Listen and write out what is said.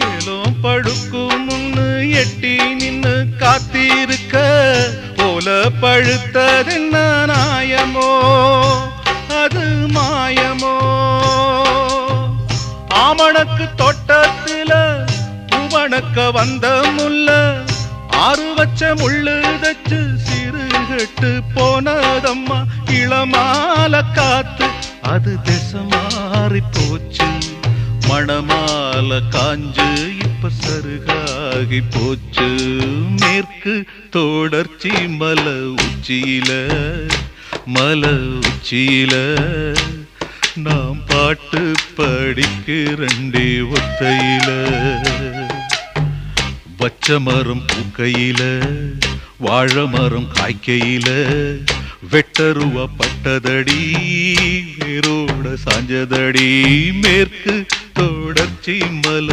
ஏலும் பழுக்கும் முன்னு எட்டி நின்னு காத்திருக்க போல பழுத்ததென்ன நாயமோ அது மாயமோ ஆமணக்கு தோட்டத்தில பூவணக்க வந்த முல்ல ஆறு வச்ச முள்ளு தச்சு சிறுகட்டு போனதம்மா இளமால காத்து அது திசை மாறி போச்சு மணமால காஞ்சு இப்ப சருகாகி போச்சு மேற்கு தொடர்ச்சி மலை உச்சியில நாம் பாட்டு படிக்கிறண்டே ஒத்தையில பச்ச மரம் பூக்கையில வாழை மரம் காய்க்கையில வெட்டருவா பட்டதடி வேரோட சாஞ்சதடி மேற்கு தொடர்ச்சி மலை